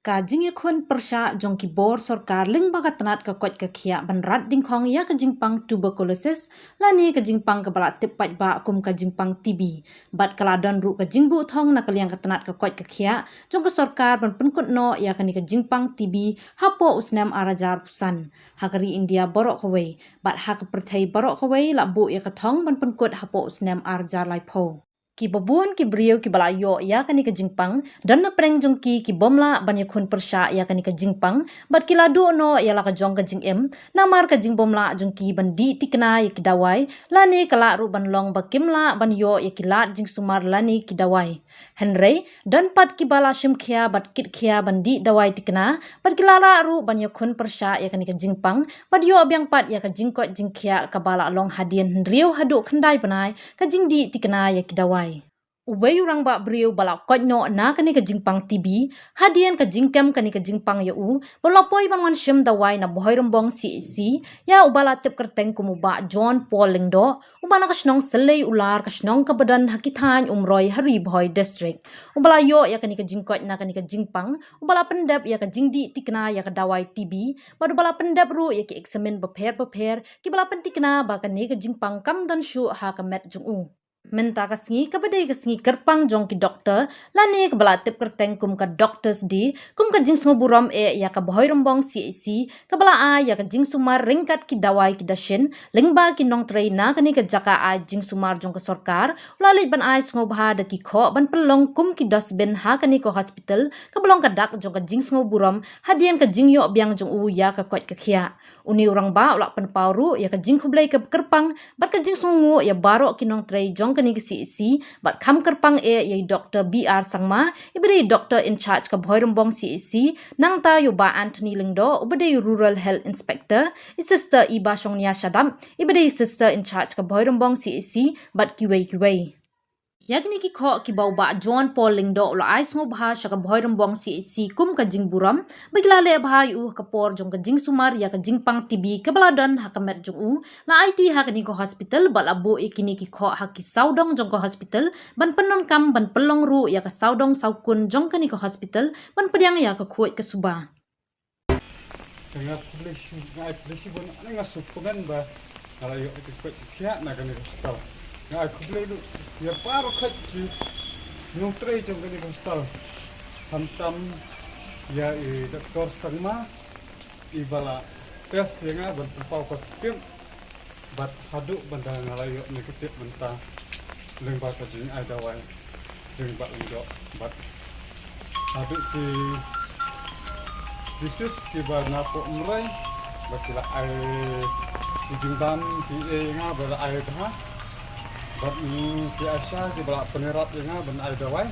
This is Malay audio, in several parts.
Kajing yakun persya jongki bor sorkar ling bagat tenat ke kot ke kia benrat dingkong ya kajingpang tuberculosis lani kajingpang kebala tipat ba kum kajingpang TB bat kaladon ru kajingbu thong na kaliang ketenat ke kot ke kia jong ke sorkar ban penkut no ya kani kajingpang TB hapo usnam arajar pusan hakari India borok kawai bat hak perthai borok kawai labu ya kethong ban penkut hapo usnam arajar laipo ki babun ki brio ki balayo ya kani ka jingpang dan na preng jongki ki bomla ban yakun persya ya kani ka jingpang bat ki ladu no ya la ka jong ka jing em namar ka jing bomla jongki ban di tikna ya ki dawai lani kala ru ban long ba kimla ban yo ya ki lat jing sumar lani ki dawai henry dan pat ki bala shim khia bat kit khia ban di dawai tikna bat ki lara ru ban yakun persya ya kani ka jingpang bat yo byang pat ya ka jingkot jing khia ka bala long hadien rio hadu khandai panai ka jing di tikna ya ki dawai Ubai urang ba brio bala kot no na kani ka jingpang TB hadian ka jingkem kani ka jingpang ya u bolopoi ban wan shim dawai na bohoi rombong CEC ya ubala tip kerteng kumuba John Paul Lingdo ubala ka snong selei ular ka snong ka badan hakithan umroi hari bohoi district ubala yo ya kani ka jingkot na kani ka jingpang ubala pendap ya ka jingdi tikna ya ka dawai TB badu bala pendap ru ya ki examine beper ki bala pentikna ba kani ka jingpang kam dan shu ha ka met jung u Menta kasngi kabadai kasngi kerpang jong ki doktor lani ke bala tip kerteng kum ka doctors di kum ka jing buram ya ka bohoi rombong CAC ka bala a ya ka jing sumar ringkat ki dawai ki dashin lingba ki nong trei na kani ka jaka a jing sumar jong ka sorkar lali ban ai bha da ki kho ban pelong kum ki dasbin ha kani ko hospital ka belong ka dak jong ka jing buram hadian ka jing yo byang jong u ya ka kot ka khia uni urang ba ulak pen pauru ya ka jing khublai ka kerpang bat ka jing sungu ya baro ki nong trei jong kani ka CEC bat kham kerpang yai Dr. BR Sangma iberi Dr. in charge ka bohoi rombong CEC nang ta yo ba Anthony Lingdo ubedi rural health inspector sister Iba Shongnia Shadam iberi sister in charge ka bohoi rombong CEC bat kiwei Yakni ki kho ki bau ba John Paul Lingdo la ais ngo bha sha ka bohoi rombong CEC kum ka jing buram bigla le bha yu ka por jong ka jing sumar ya ka jing pang TB ka baladan ha ka met jong u la IT ha ka ni ko hospital bal abu ikini ki kho ha ki saudong jong ko hospital ban penon kam ban pelong ru ya ka saudong saukun jong ka ni ko hospital ban pediang ya ka khuai ka suba Tengah polisi pun nggak sukumen ba kalau yuk itu kiat nak kena hospital nggak aku beli tu ya baru kerja minum tray jom kena hospital hantam ya doktor Sangma ibala tes yang berpau kostum bat haduk bandang ngalayo negatif mentah lembak kajing ada wan lembak indok bat haduk di Yesus kiba napo mulai bakila air dijingdam di nga ber air dah bat ni ki asya ki bala penerat nga ben air dawai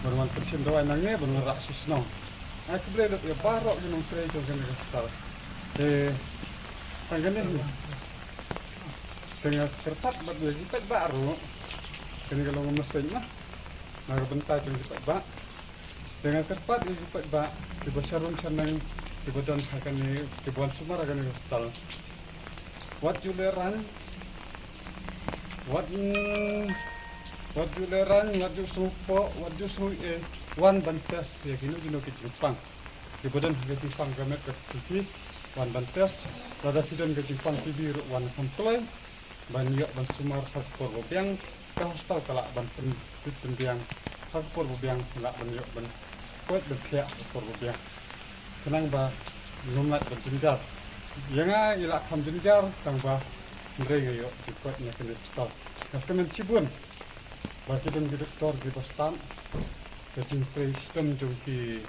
berman persin dawai nange ben rak sisno aku boleh ya barok ni nong tray jong kena hospital tanggane ni tengah kertas bat dia kita baru kena kalau mesti mah nak bentar jong kita ba dengan kertas ini cepat ba di basarung sanang di badan akan ni di buan sumar akan ni hospital what you learn what you supo what you su one bantas ya kini ki Jepang di badan ke Jepang gamet ke TV one bantas rada fidan ke Jepang TV one komplai ban yo ban sumar hak por biang ka hospital kala ban pendiang hak por biang la ban yo ban kuat berkhiak por biang kenang ba nomlat berjenjar yang ilak kam jenjar tang ba mereka yo cepat nya kena hospital kemen cibun ba kidon di doktor di postan kecing sistem jongki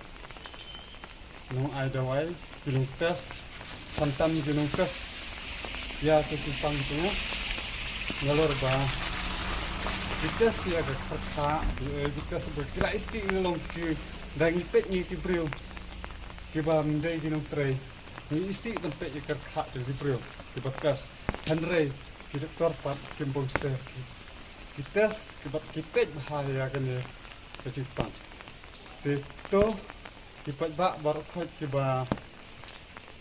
nong ai dawai ginung tes santam ginung tes ya kecimpang tengah ngalor ba dites ya ke kerta dites berkira isi long ci dan ipet ni ki brio ki ba mendai ginung tray ni isi tempat ya kerta di brio di bekas Henry di doktor pat kimbong ster dites ki ba kipet bahaya kan ya kecimpang itu kipat ba barokot ki ba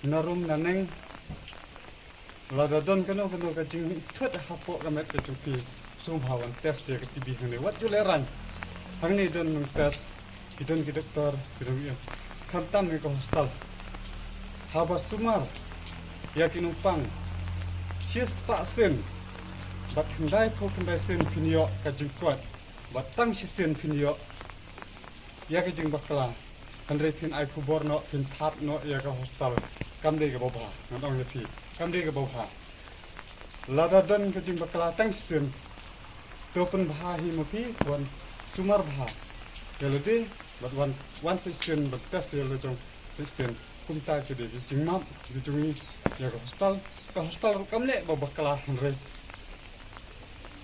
narum naneng ladadon kano kajing thut hapo kamet ke cuki sumhawan tes dia ke tibi hane wat juleran hang ni don nang tes kidon ki doktor kidon ya khantam ni ko hostal habas sumar ya kinumpang sis pa sen bat hendai ko kendai sen pinyo ka jingkwat bat tang sen pinyo ya ka jing bakla andre pin ai fu borno pin tap no ya ka hostal kam de ga boba ngadong ya pi kam de ga boba lada dan ka jing bakla tang sen to pun bha hi mo pi wan sumar bha ya lede bat wan sen bat test ya lo jong sen kum ta ke de jing map di jungi ya ka hostal kam le ba bakla andre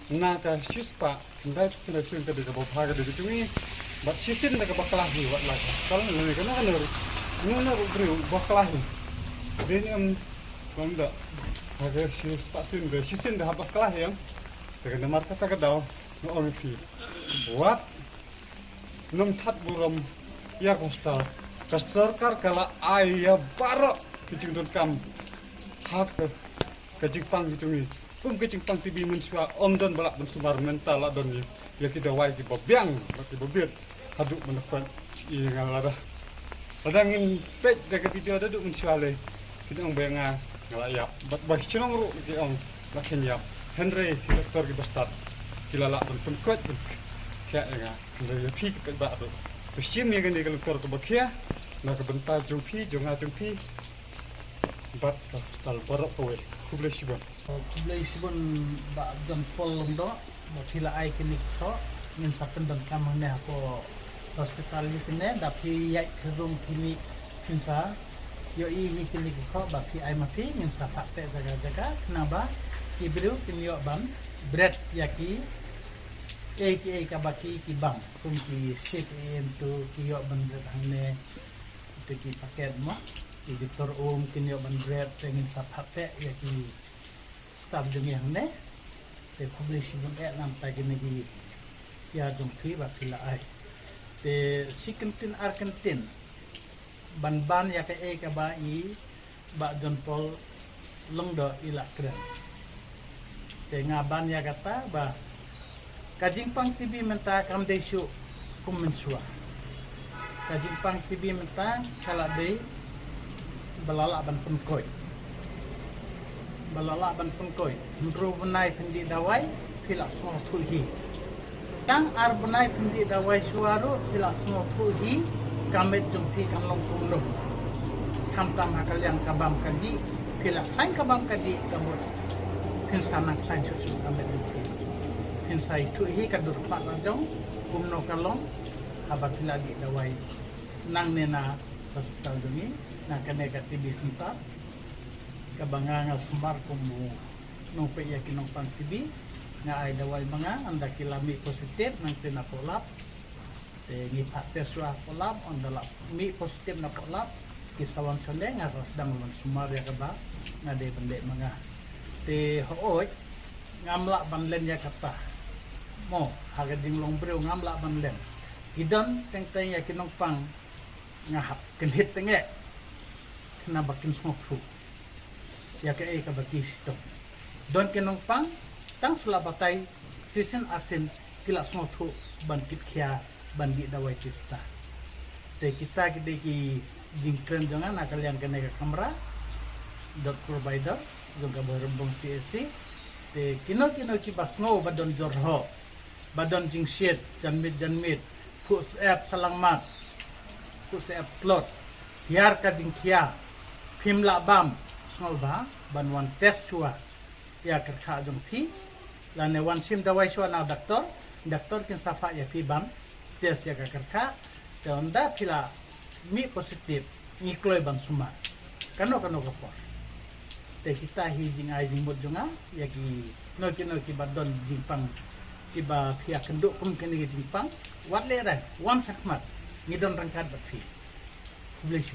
na ka shispa ndai kena sen ka de ga boba ga de jungi bat sisin da ka bakla hi wat la kal ne ka na no bro bakla hi den kom da aga shispa sen de sisin da bakla hi yang daga mar kata ka daw no on fi wat num that buram ya hostal ka sarkar kala aya baro kijing don kam hak ka jingpang gitungi kum ke jingpang tibi mun swa omdon balak ben sumar mental adon ni ya kita wai ki bobyang ki bobit hadu menakwan i ngalada padangin pej daga video ada duk mun swa le kita ong benga ngalaya bat bah chinong ru ki ong lakin ya Henry doktor ki bastat kilala ben pun kot kya nga ya pi ki ba do Peshim ya gani kalau kor kebakia, nak bentar jumpi, jonga jumpi, bat tal barak kowe, kublai sibon. Kublai sibon ba dan pol londo, ba pila ai kini ko, ngin sapen dan kamang ne ako hospital ni kene, tapi ya kerung kini pinsa, yo ini kini ko, ba pi ai mapi ngin sapak te jaga-jaga, kenapa? Ibru kini yo ban, bread yaki, ka baki ki bang kum ki ship into ki yo ban bread hane itu ki paket mo ki doktor ki yo ban bread tengin sapat te ya ki staff dungi hane te publish bun nam ta ki ngi ya jong thi ba pila ai te sikentin arkentin ban ya ka ba i ba don pol longdo ila kren te ngaban ya kata ba Kajingpang TV menta kam desu kumensua. Kajingpang TV menta kala de balala ban pengkoi. Balala ban pengkoi. Ndru benai pendi dawai pilak semua tulhi. Yang ar benai pendi dawai suaru pilak semua tulhi kamet jumpi kamlong kumlo. Kam tam hakal yang kabam kadi pilak sain kabam kadi kamut. Pinsanak sain susu kamet jumpi. Insai tu hi kadur pak lajong kumno kalong abapila di dawai nang nena hospital duni na kane ka TB sempat kabanganga sumbar kumu no pe ya kinong pang TB nga ay dawai mga anda kilami positif nang tinapolap te ni pater sua polap on dalap mi positif na polap kisawang sonde nga sedang sumar ya kaba nga de pende mga te hooj ngamla banlen ya kata mo haga dinglong breu ngamla banlen idon teng-teng ya kinong pang ngahap kenhit tenge kena bakin smokfu ya ke ka baki stop don kinong pang tang sulabatay sisin asin kila smokfu ban kitkhya ban di dawai tista te kita ki jingkren jangan akal yang kena ke kamera dot provider juga berembong CSC te kino ki basno badon jorho badon jing shit janmit pus app salangmat pus app plot hiar ka dingkia pimla bam small ba banwan test chua ya kerja jong thi lane wan sim dawai chua na doktor kin safa ya pi bam test ya kerja onda pila mi positif ni kloi ban suma kano ko te kita hi jing ai jing bot jonga ya ki no ki badon jing pang iba pihak kenduk kum kini jingpang wat leran wan sakmat ngidon rangkat bat fi publish